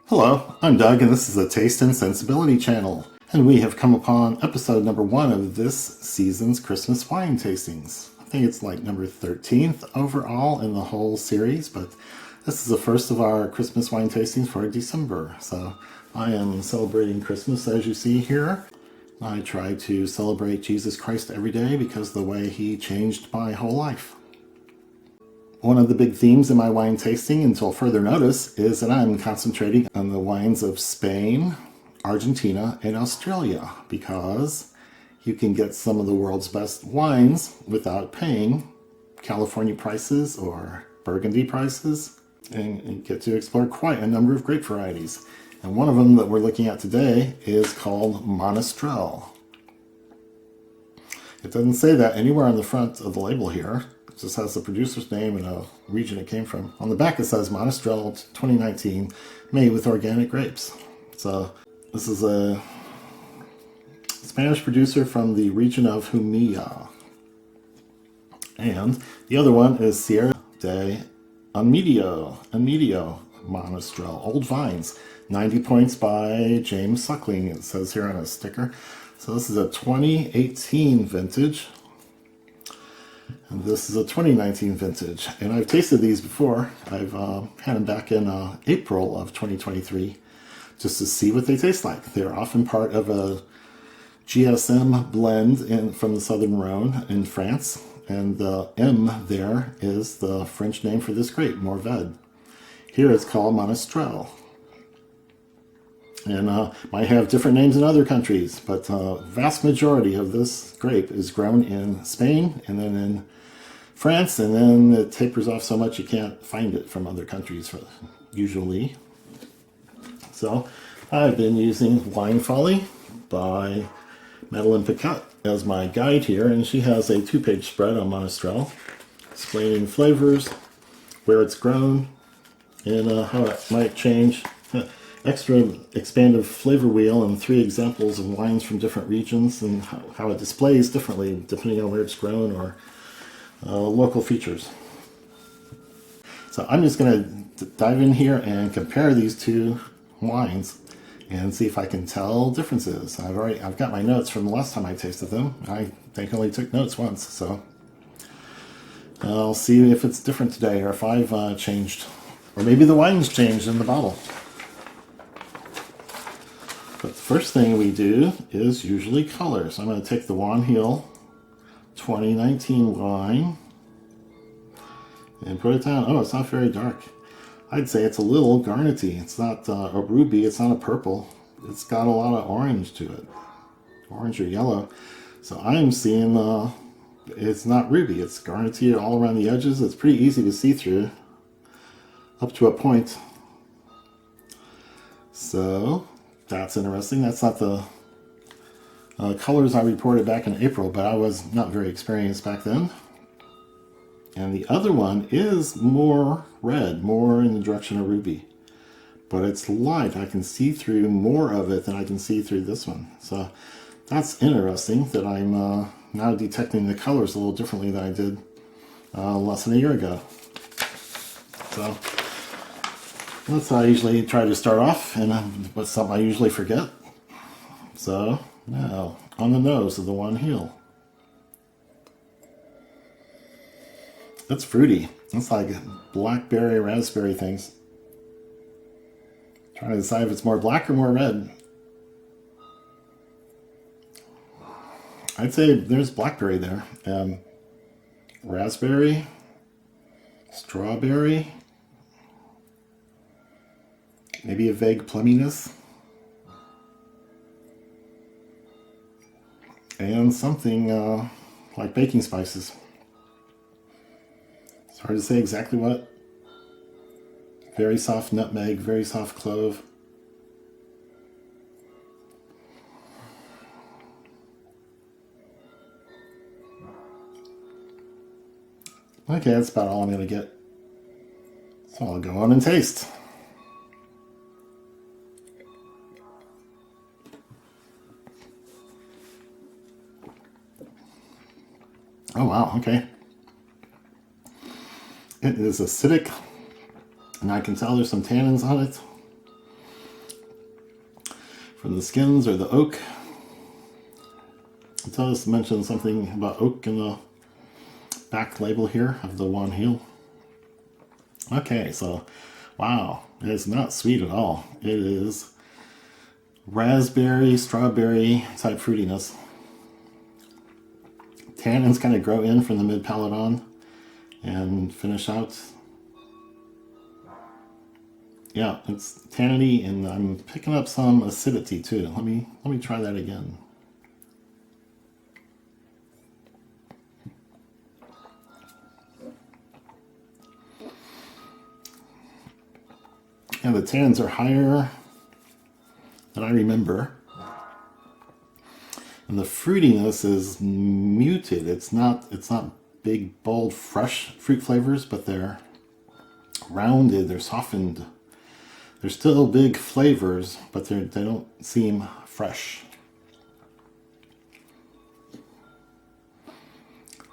Hello, I'm Doug, and this is the Taste and Sensibility channel. And we have come upon episode number 1 of this season's Christmas wine tastings. I think it's like number 13th overall in the whole series, but this is the first of our Christmas wine tastings for December. So I am celebrating Christmas, as you see here. I try to celebrate Jesus Christ every day because of the way he changed my whole life. One of the big themes in my wine tasting, until further notice, is that I'm concentrating on the wines of Spain, Argentina, and Australia, because you can get some of the world's best wines without paying California prices or Burgundy prices, and get to explore quite a number of grape varieties. And one of them that we're looking at today is called Monastrell. It doesn't say that anywhere on the front of the label here. It just has the producer's name and a region it came from. On the back it says Monastrell 2019, made with organic grapes. So this is a Spanish producer from the region of Jumilla. And the other one is Sierra de Enmedio Monastrell, Old Vines. 90 points by James Suckling, it says here on a sticker. So this is a 2018 vintage. And this is a 2019 vintage. And I've tasted these before. I've had them back in April of 2023 just to see what they taste like. They're often part of a GSM blend from the southern Rhone in France. And the M there is the French name for this grape, Morvedre. Here it's called Monastrell. And might have different names in other countries, but vast majority of this grape is grown in Spain and then in France, and then it tapers off so much you can't find it from other countries usually. So I've been using Wine Folly by Madeleine Picat as my guide here, and she has a 2-page spread on Monastrell explaining flavors, where it's grown, and how it might change. Extra expanded flavor wheel and 3 examples of wines from different regions and how it displays differently depending on where it's grown or local features. So I'm just going to dive in here and compare these 2 wines and see if I can tell differences. I've got my notes from the last time I tasted them. I think I only took notes once, so I'll see if it's different today or if I've changed, or maybe the wine's changed in the bottle. But the first thing we do is usually color. So I'm going to take the Juan 2019 wine and put it down. Oh, it's not very dark. I'd say it's a little garnety. It's not a ruby. It's not a purple. It's got a lot of orange to it. Orange or yellow. So I'm seeing it's not ruby. It's garnety all around the edges. It's pretty easy to see through up to a point. So that's interesting. That's not the colors I reported back in April, but I was not very experienced back then. And the other one is more red, more in the direction of ruby. But it's light. I can see through more of it than I can see through this one. So that's interesting that I'm now detecting the colors a little differently than I did less than a year ago. So that's how I usually try to start off, and what's something I usually forget. So now on the nose of the Juan Heel. It's fruity. It's like blackberry, raspberry things. Trying to decide if it's more black or more red. I'd say there's blackberry there. Raspberry, strawberry, maybe a vague plumminess, and something like baking spices. It's hard to say exactly what. Very soft nutmeg, very soft clove. Okay, that's about all I'm going to get. So I'll go on and taste. Oh wow, okay. It is acidic, and I can tell there's some tannins on it. from the skins or the oak. It does mention something about oak in the back label here of the Juan heel. Okay, so wow, it's not sweet at all. It is raspberry, strawberry type fruitiness. Tannins kind of grow in from the mid palate on and finish out. Yeah, it's tanniny, and I'm picking up some acidity too. Let me try that again. Yeah, the tannins are higher than I remember. And the fruitiness is muted. It's not big, bold, fresh fruit flavors, but they're rounded, they're softened. They're still big flavors, but they don't seem fresh.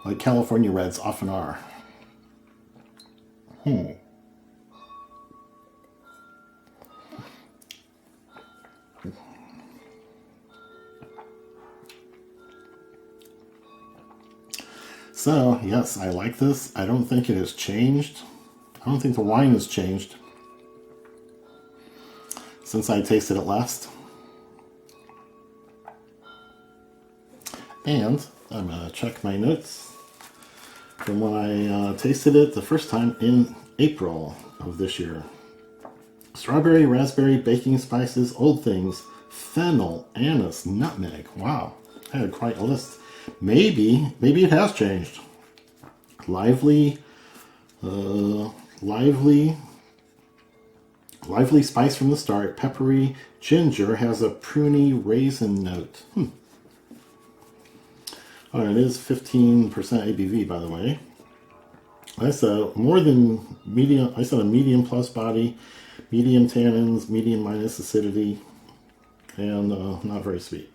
Like California Reds often are. So, yes, I like this. I don't think it has changed. I don't think the wine has changed since I tasted it last. And I'm going to check my notes from when I tasted it the first time in April of this year. Strawberry, raspberry, baking spices, old things, fennel, anise, nutmeg. Wow, I had quite a list. Maybe it has changed. Lively spice from the start. Peppery ginger has a pruny raisin note. Oh, it is 15% ABV, by the way. That's more than medium. I said a medium plus body, medium tannins, medium minus acidity, and not very sweet.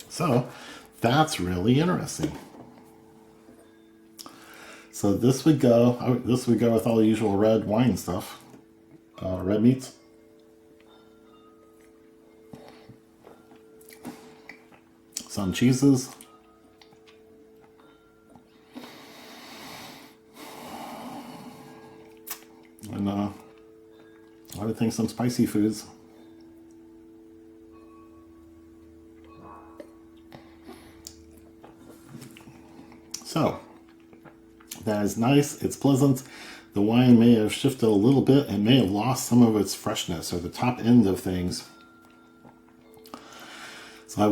So that's really interesting. So this would go. This would go with all the usual red wine stuff, red meats. Some cheeses. And I would think some spicy foods. So that is nice. It's pleasant. The wine may have shifted a little bit and may have lost some of its freshness, or the top end of things. So I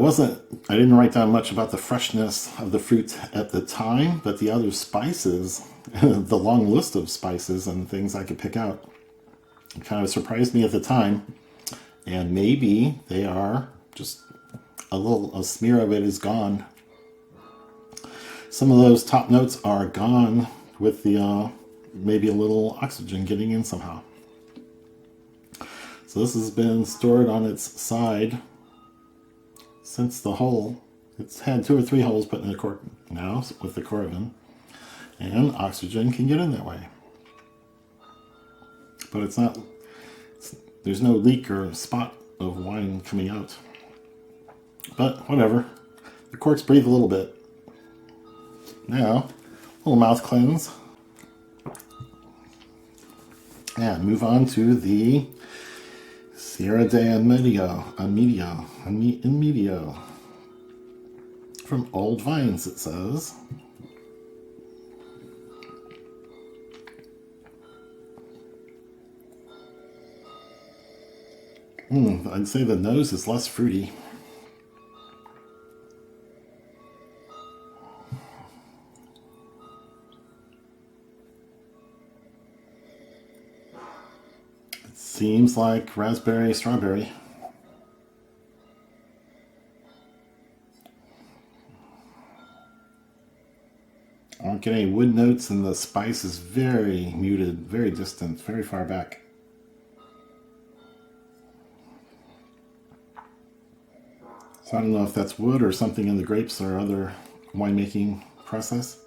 didn't write down much about the freshness of the fruit at the time, but the other spices, the long list of spices and things I could pick out, kind of surprised me at the time. And maybe they are just a smear of it is gone. Some of those top notes are gone with the maybe a little oxygen getting in somehow. So this has been stored on its side since the hole. It's had 2 or 3 holes put in the cork now with the Corvin, and oxygen can get in that way. But there's no leak or spot of wine coming out. But whatever, the corks breathe a little bit. Now, a little mouth cleanse. And move on to the Sierra de Enmedio. From Old Vines, it says. I'd say the nose is less fruity. It seems like raspberry, strawberry. I don't get any wood notes, and the spice is very muted, very distant, very far back. So I don't know if that's wood or something in the grapes or other winemaking process.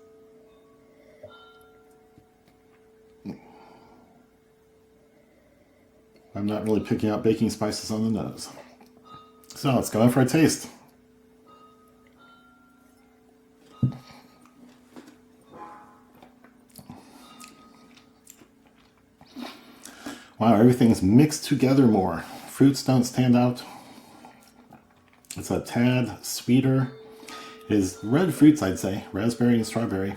I'm not really picking out baking spices on the nose. So let's go in for a taste. Wow, everything's mixed together more. Fruits don't stand out. It's a tad sweeter. It is red fruits, I'd say. Raspberry and strawberry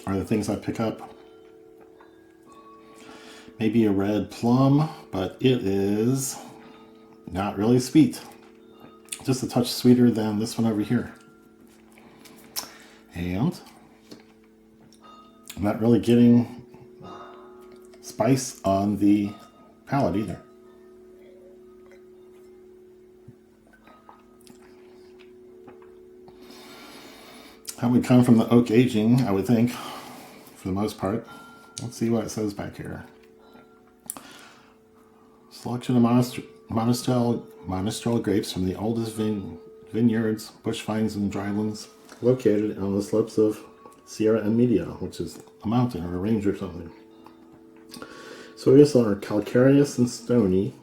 are the things I pick up. Maybe a red plum, but it is not really sweet. Just a touch sweeter than this one over here. And I'm not really getting spice on the palate either. That would come from the oak aging, I would think, for the most part. Let's see what it says back here. Selection of Monastrell grapes from the oldest vineyards, bush vines, and drylands located on the slopes of Sierra Enmedio, which is a mountain or a range or something. Soils are calcareous and stony,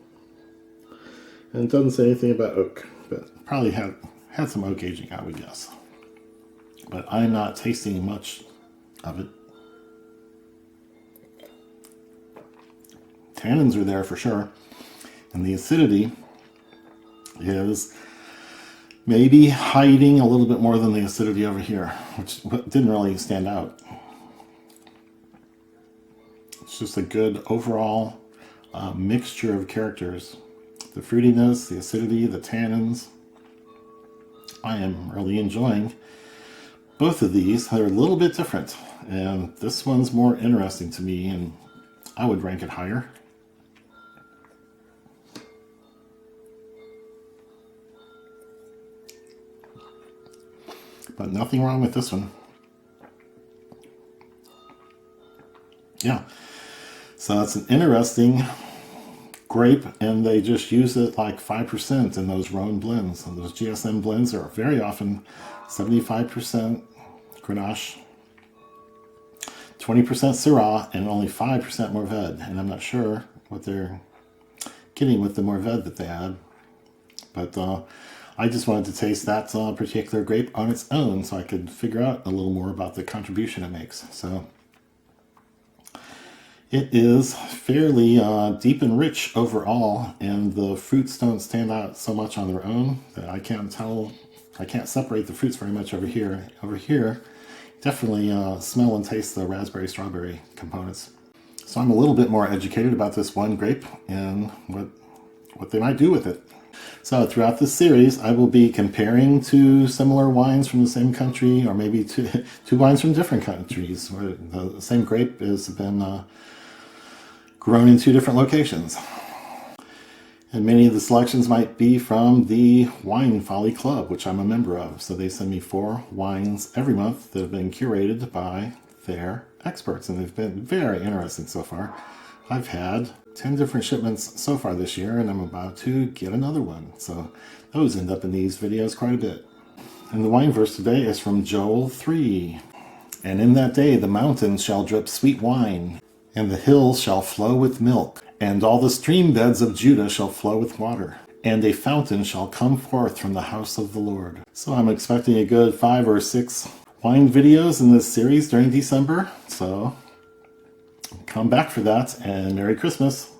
and it doesn't say anything about oak, but probably had some oak aging, I would guess. But I'm not tasting much of it. Tannins are there for sure, and the acidity is maybe hiding a little bit more than the acidity over here, which didn't really stand out. It's just a good overall mixture of characters. The fruitiness, the acidity, the tannins. I am really enjoying both of these. They're a little bit different, and this one's more interesting to me, and I would rank it higher. But nothing wrong with this one. Yeah. So it's an interesting grape, and they just use it like 5% in those Rhone blends. And those GSM blends are very often 75% Grenache, 20% Syrah, and only 5% Morvedre. And I'm not sure what they're getting with the Morvedre that they add. But I just wanted to taste that particular grape on its own so I could figure out a little more about the contribution it makes. So it is fairly deep and rich overall, and the fruits don't stand out so much on their own that I can't separate the fruits very much over here. Over here, definitely smell and taste the raspberry strawberry components. So I'm a little bit more educated about this one grape and what they might do with it. So throughout this series, I will be comparing two similar wines from the same country, or maybe two wines from different countries, where the same grape has been grown in two different locations. And many of the selections might be from the Wine Folly Club, which I'm a member of. So they send me 4 wines every month that have been curated by their experts, and they've been very interesting so far. I've had 10 different shipments so far this year, and I'm about to get another one. So those end up in these videos quite a bit. And the wine verse today is from Joel 3. And in that day the mountains shall drip sweet wine, and the hills shall flow with milk, and all the stream beds of Judah shall flow with water, and a fountain shall come forth from the house of the Lord. So I'm expecting a good 5 or 6 wine videos in this series during December. So come back for that, and Merry Christmas.